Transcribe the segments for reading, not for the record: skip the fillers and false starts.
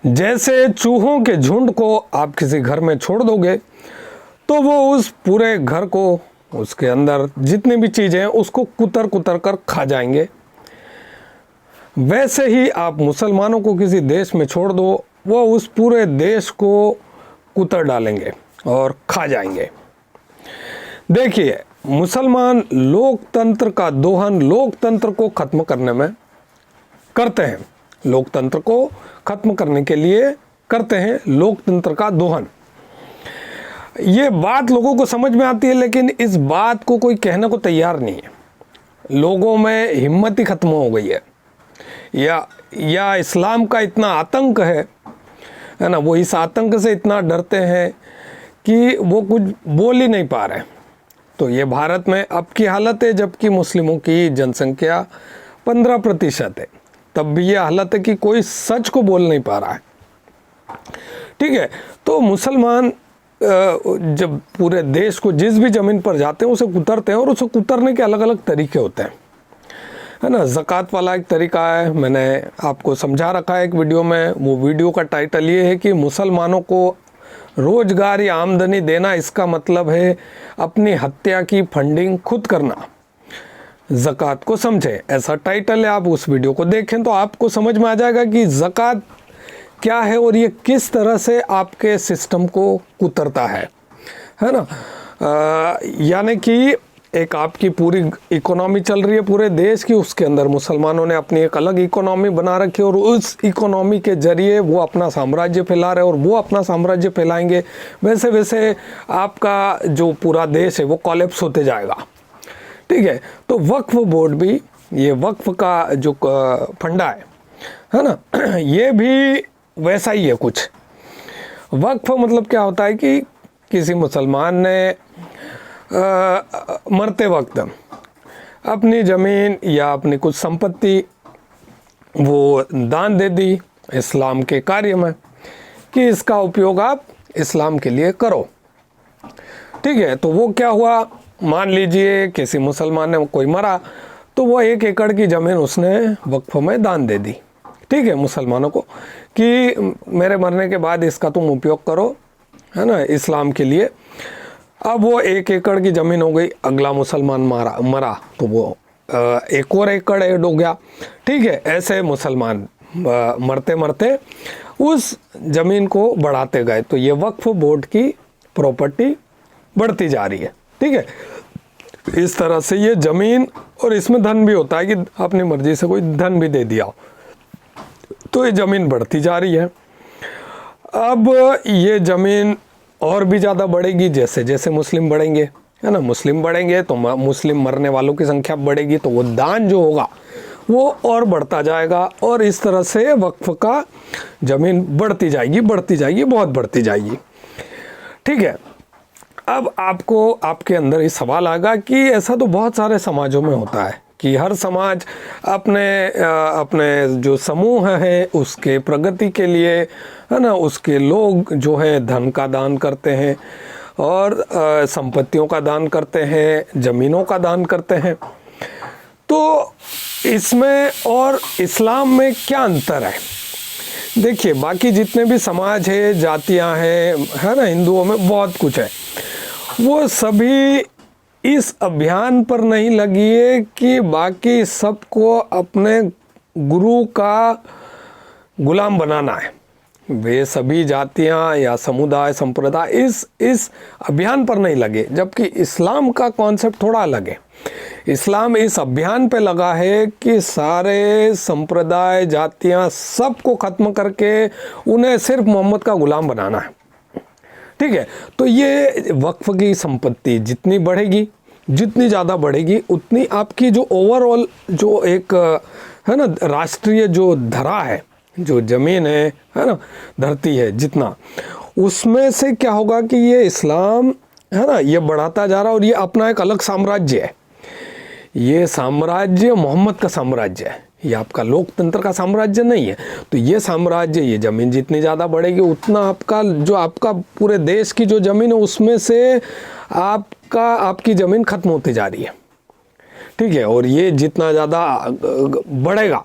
जैसे चूहों के झुंड को आप किसी घर में छोड़ दोगे तो वो उस पूरे घर को, उसके अंदर जितनी भी चीज़ें हैं उसको कुतर कुतर कर खा जाएंगे। वैसे ही आप मुसलमानों को किसी देश में छोड़ दो, वो उस पूरे देश को कुतर डालेंगे और खा जाएंगे। देखिए, मुसलमान लोकतंत्र का दोहन लोकतंत्र को ख़त्म करने में करते हैं, लोकतंत्र को ख़त्म करने के लिए करते हैं लोकतंत्र का दोहन। ये बात लोगों को समझ में आती है, लेकिन इस बात को कोई कहने को तैयार नहीं है। लोगों में हिम्मत ही ख़त्म हो गई है, या इस्लाम का इतना आतंक है ना, वो इस आतंक से इतना डरते हैं कि वो कुछ बोल ही नहीं पा रहे। तो ये भारत में अब की हालत है, जबकि मुस्लिमों की जनसंख्या 15% है, तब भी ये हालत है कि कोई सच को बोल नहीं पा रहा है। ठीक है, तो मुसलमान जब पूरे देश को जिस भी ज़मीन पर जाते हैं उसे कुतरते हैं, और उसे कुतरने के अलग अलग तरीके होते हैं, है ना। ज़कात वाला एक तरीका है, मैंने आपको समझा रखा है एक वीडियो में। वो वीडियो का टाइटल ये है कि मुसलमानों को रोजगार या आमदनी देना, इसका मतलब है अपनी हत्या की फंडिंग खुद करना। ज़कात को समझे, ऐसा टाइटल है। आप उस वीडियो को देखें तो आपको समझ में आ जाएगा कि ज़कात क्या है और ये किस तरह से आपके सिस्टम को कुतरता है ना। यानी कि एक आपकी पूरी इकोनॉमी चल रही है पूरे देश की, उसके अंदर मुसलमानों ने अपनी एक अलग इकोनॉमी बना रखी है, और उस इकोनॉमी के जरिए वो अपना साम्राज्य फैला रहे हैं, और वो अपना साम्राज्य फैलाएंगे। वैसे वैसे आपका जो पूरा देश है वो कॉलेप्स होते जाएगा। ठीक है, तो वक्फ बोर्ड भी, ये वक्फ का जो फंडा है ना, ये भी वैसा ही है कुछ। वक्फ मतलब क्या होता है कि किसी मुसलमान ने मरते वक्त अपनी ज़मीन या अपनी कुछ संपत्ति वो दान दे दी इस्लाम के कार्य में, कि इसका उपयोग आप इस्लाम के लिए करो। ठीक है, तो वो क्या हुआ, मान लीजिए किसी मुसलमान ने कोई मरा, तो वो 1 एकड़ की ज़मीन उसने वक्फ में दान दे दी। ठीक है, मुसलमानों को, कि मेरे मरने के बाद इसका तुम उपयोग करो, है ना, इस्लाम के लिए। अब वो 1 एकड़ की ज़मीन हो गई, अगला मुसलमान मरा तो वो 1 और एकड़ ऐड हो गया। ठीक है, ऐसे मुसलमान मरते मरते उस ज़मीन को बढ़ाते गए, तो ये वक्फ बोर्ड की प्रॉपर्टी बढ़ती जा रही है। ठीक है, इस तरह से ये ज़मीन, और इसमें धन भी होता है कि अपनी मर्जी से कोई धन भी दे दिया, तो ये ज़मीन बढ़ती जा रही है। अब ये ज़मीन और भी ज़्यादा बढ़ेगी जैसे जैसे मुस्लिम बढ़ेंगे, है ना। मुस्लिम बढ़ेंगे तो मुस्लिम मरने वालों की संख्या बढ़ेगी, तो वो दान जो होगा वो और बढ़ता जाएगा, और इस तरह से वक्फ का ज़मीन बढ़ती जाएगी, बहुत बढ़ती जाएगी। ठीक है, अब आपको आपके अंदर ये सवाल आएगा कि ऐसा तो बहुत सारे समाजों में होता है कि हर समाज अपने जो समूह है उसके प्रगति के लिए, है ना, उसके लोग जो है धन का दान करते हैं, और संपत्तियों का दान करते हैं, ज़मीनों का दान करते हैं। तो इसमें और इस्लाम में क्या अंतर है? देखिए, बाकी जितने भी समाज है, जातियां हैं, है ना, हिंदुओं में बहुत कुछ है, वो सभी इस अभियान पर नहीं लगी है कि बाकी सबको अपने गुरु का गुलाम बनाना है। वे सभी जातियां या समुदाय संप्रदाय इस अभियान पर नहीं लगे, जबकि इस्लाम का कॉन्सेप्ट थोड़ा अलग है। इस्लाम इस अभियान पे लगा है कि सारे संप्रदाय, जातियां, सबको ख़त्म करके उन्हें सिर्फ मोहम्मद का गुलाम बनाना है। ठीक है, तो ये वक्फ की संपत्ति जितनी बढ़ेगी, जितनी ज़्यादा बढ़ेगी, उतनी आपकी जो ओवरऑल जो एक, है ना, राष्ट्रीय जो धरा है, जो ज़मीन है ना, धरती है जितना, उसमें से क्या होगा कि ये इस्लाम, है ना, ये बढ़ाता जा रहा है, और ये अपना एक अलग साम्राज्य है। ये साम्राज्य मोहम्मद का साम्राज्य है, ये आपका लोकतंत्र का साम्राज्य नहीं है। तो ये साम्राज्य, ये ज़मीन जितनी ज़्यादा बढ़ेगी उतना आपका पूरे देश की जो ज़मीन है उसमें से आपकी ज़मीन ख़त्म होती जा रही है। ठीक है, और ये जितना ज़्यादा बढ़ेगा,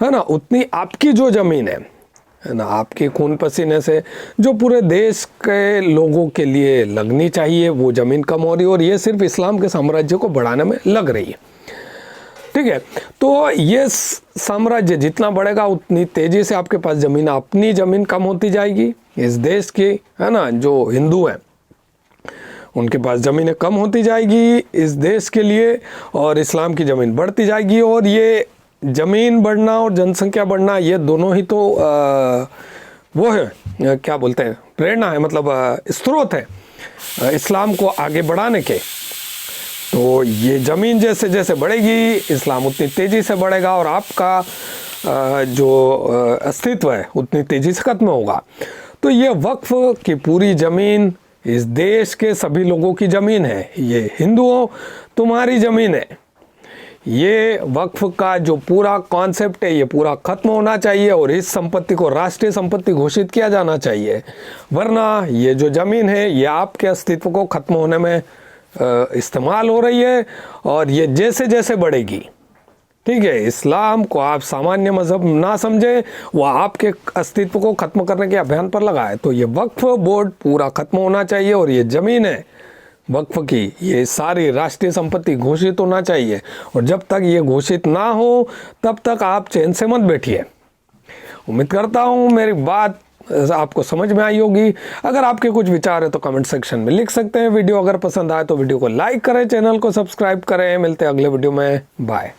है ना, उतनी आपकी जो ज़मीन है है ना, आपके खून पसीने से जो पूरे देश के लोगों के लिए लगनी चाहिए, वो ज़मीन कम हो रही है और ये सिर्फ इस्लाम के साम्राज्य को बढ़ाने में लग रही है। ठीक है, तो ये साम्राज्य जितना बढ़ेगा उतनी तेज़ी से आपके पास ज़मीन, अपनी ज़मीन कम होती जाएगी इस देश की, है ना, जो हिंदू हैं उनके पास ज़मीनें कम होती जाएगी इस देश के लिए, और इस्लाम की ज़मीन बढ़ती जाएगी। और ये ज़मीन बढ़ना और जनसंख्या बढ़ना, ये दोनों ही तो वो है, क्या बोलते हैं, प्रेरणा है, मतलब स्रोत है इस्लाम को आगे बढ़ाने के। तो ये ज़मीन जैसे जैसे बढ़ेगी, इस्लाम उतनी तेज़ी से बढ़ेगा और आपका जो अस्तित्व है उतनी तेज़ी से ख़त्म होगा। तो ये वक्फ की पूरी ज़मीन इस देश के सभी लोगों की ज़मीन है, ये हिंदुओं तुम्हारी ज़मीन है। ये वक्फ का जो पूरा कॉन्सेप्ट है ये पूरा ख़त्म होना चाहिए और इस संपत्ति को राष्ट्रीय संपत्ति घोषित किया जाना चाहिए, वरना ये जो ज़मीन है ये आपके अस्तित्व को ख़त्म होने में इस्तेमाल हो रही है। और ये जैसे जैसे बढ़ेगी, ठीक है, इस्लाम को आप सामान्य मजहब ना समझें, वह आपके अस्तित्व को ख़त्म करने के अभियान पर लगा है। तो ये वक्फ बोर्ड पूरा ख़त्म होना चाहिए और ये ज़मीन है वक्फ की, ये सारी राष्ट्रीय संपत्ति घोषित होना चाहिए। और जब तक ये घोषित ना हो तब तक आप चैन से मत बैठिए। उम्मीद करता हूँ मेरी बात आपको समझ में आई होगी। अगर आपके कुछ विचार है तो कमेंट सेक्शन में लिख सकते हैं। वीडियो अगर पसंद आए तो वीडियो को लाइक करें, चैनल को सब्सक्राइब करें। मिलते हैं अगले वीडियो में, बाय।